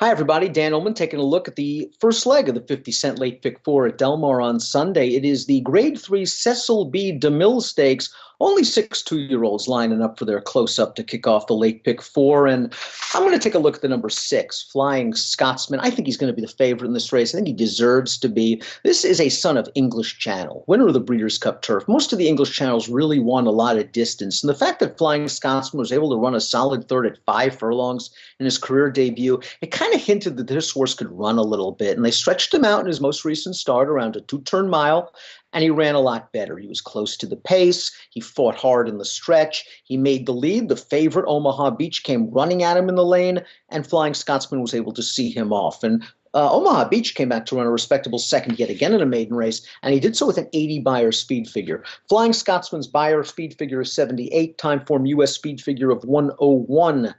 Hi, everybody. Dan Illman taking a look at the first leg of the 50-cent late pick four at Del Mar on Sunday. It is the Grade 3 Cecil B. Demille Stakes. Only 6 two-year-olds lining up for their close-up to kick off the late pick four. And I'm going to take a look at the number 6, Flying Scotsman. I think he's going to be the favorite in this race. I think he deserves to be. This is a son of English Channel, winner of the Breeders' Cup Turf. Most of the English Channels really won a lot of distance. And the fact that Flying Scotsman was able to run a solid third at 5 furlongs in his career debut, it kind of hinted that this horse could run a little bit. And they stretched him out in his most recent start around a 2-turn mile. And he ran a lot better. He was close to the pace. He fought hard in the stretch. He made the lead. The favorite, Omaha Beach, came running at him in the lane, and Flying Scotsman was able to see him off. And Omaha Beach came back to run a respectable second yet again in a maiden race, and he did so with an 80 Beyer speed figure. Flying Scotsman's Beyer speed figure is 78, time form U.S. speed figure of 101.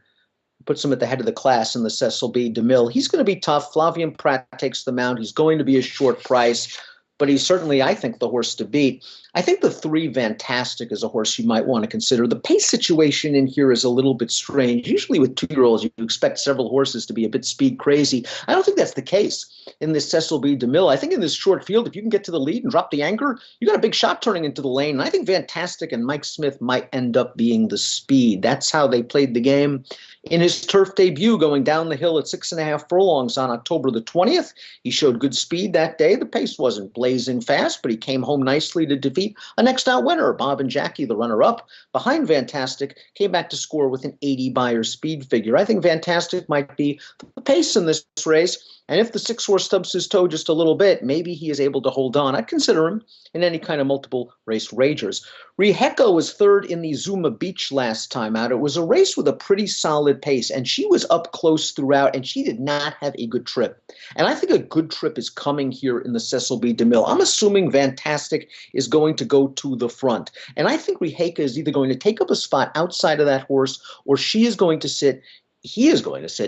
Puts him at the head of the class in the Cecil B. DeMille. He's going to be tough. Flavien Prat takes the mount. He's going to be a short price, but he's certainly, I think, the horse to beat. I think the 3 Fantastic is a horse you might want to consider. The pace situation in here is a little bit strange. Usually with 2-year-olds, you expect several horses to be a bit speed crazy. I don't think that's the case in this Cecil B. DeMille. I think in this short field, if you can get to the lead and drop the anchor, you got a big shot turning into the lane. And I think Fantastic and Mike Smith might end up being the speed. That's how they played the game in his turf debut, going down the hill at 6.5 furlongs on October the 20th. He showed good speed that day. The pace wasn't blazing fast, but he came home nicely to defeat a next-out winner. Bob and Jackie, the runner-up, behind Fantastic, came back to score with an 80 Beyer speed figure. I think Fantastic might be the pace in this race. And if the 6-horse stubs his toe just a little bit, maybe he is able to hold on. I'd consider him in any kind of multiple race wagers. Rehecka was third in the Zuma Beach last time out. It was a race with a pretty solid pace, and she was up close throughout, and she did not have a good trip. And I think a good trip is coming here in the Cecil B. DeMille. I'm assuming Fantastic is going to go to the front. And I think Rehecka is either going to take up a spot outside of that horse, or he is going to sit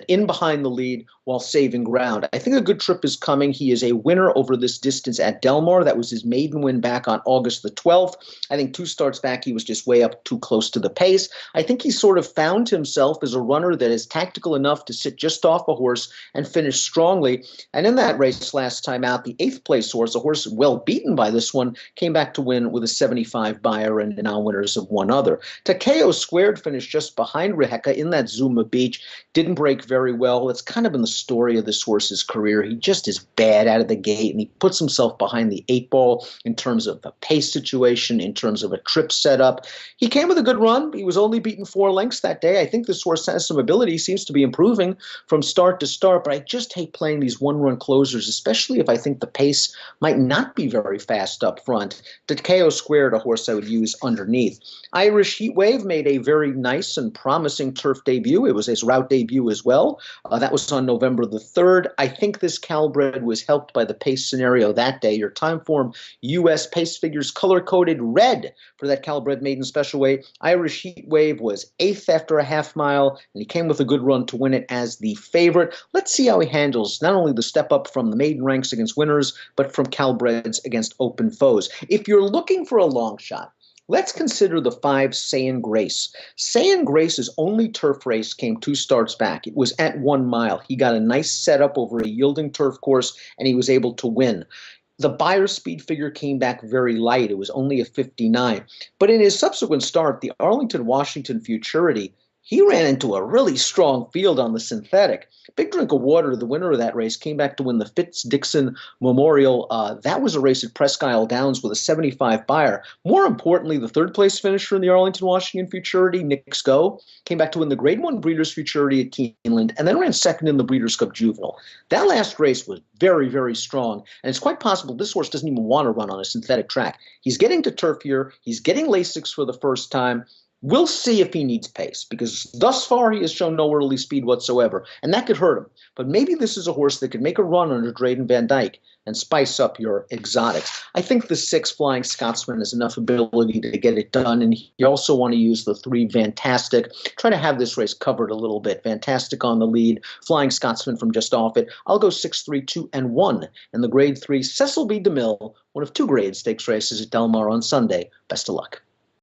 in behind the lead while saving ground. I think a good trip is coming. He is a winner over this distance at Del Mar. That was his maiden win back on August the 12th. I think 2 starts back, he was just way up too close to the pace. I think he sort of found himself as a runner that is tactical enough to sit just off a horse and finish strongly. And in that race last time out, the 8th place horse, a horse well beaten by this one, came back to win with a 75 Beyer and the non-winners of one other. Takeo Squared finished just behind Rehecka in that Zuma Beach. Didn't break very well. It's kind of been the story of this horse's career. He just is bad out of the gate, and he puts himself behind the 8 ball in terms of a pace situation, in terms of a trip setup. He came with a good run. He was only beaten 4 lengths that day. I think this horse has some ability, seems to be improving from start to start, but I just hate playing these one-run closers, especially if I think the pace might not be very fast up front. Takeo Squared, a horse I would use underneath. Irish Heatwave made a very nice and promising turf debut. It was his route debut as well. That was on November the 3rd. I think this Calbred was helped by the pace scenario that day. Your time form U.S. pace figures color-coded red for that Calbred maiden special weight. Irish Heatwave was 8th after a half mile, and he came with a good run to win it as the favorite. Let's see how he handles not only the step up from the maiden ranks against winners, but from Calbreds against open foes. If you're looking for a long shot, let's consider the 5 Say and Grace. Say and Grace's only turf race came 2 starts back. It was at 1 mile. He got a nice setup over a yielding turf course, and he was able to win. The Beyer speed figure came back very light. It was only a 59. But in his subsequent start, the Arlington-Washington Futurity, he ran into a really strong field on the synthetic. Big Drink of Water, the winner of that race, came back to win the Fitz-Dixon Memorial. That was a race at Presque Isle Downs with a 75 Beyer. More importantly, the 3rd place finisher in the Arlington-Washington Futurity, Nick Sko, came back to win the Grade 1 Breeders' Futurity at Keeneland and then ran second in the Breeders' Cup Juvenile. That last race was very, very strong, and it's quite possible this horse doesn't even want to run on a synthetic track. He's getting to turf here. He's getting Lasix for the first time. We'll see if he needs pace, because thus far he has shown no early speed whatsoever, and that could hurt him. But maybe this is a horse that could make a run under Drayden Van Dyke and spice up your exotics. I think the 6 Flying Scotsman has enough ability to get it done, and you also want to use the 3 Fantastic. Try to have this race covered a little bit. Fantastic on the lead, Flying Scotsman from just off it. I'll go 6, 3, 2, and 1 in the Grade 3 Cecil B. DeMille, one of 2 grade stakes races at Del Mar on Sunday. Best of luck.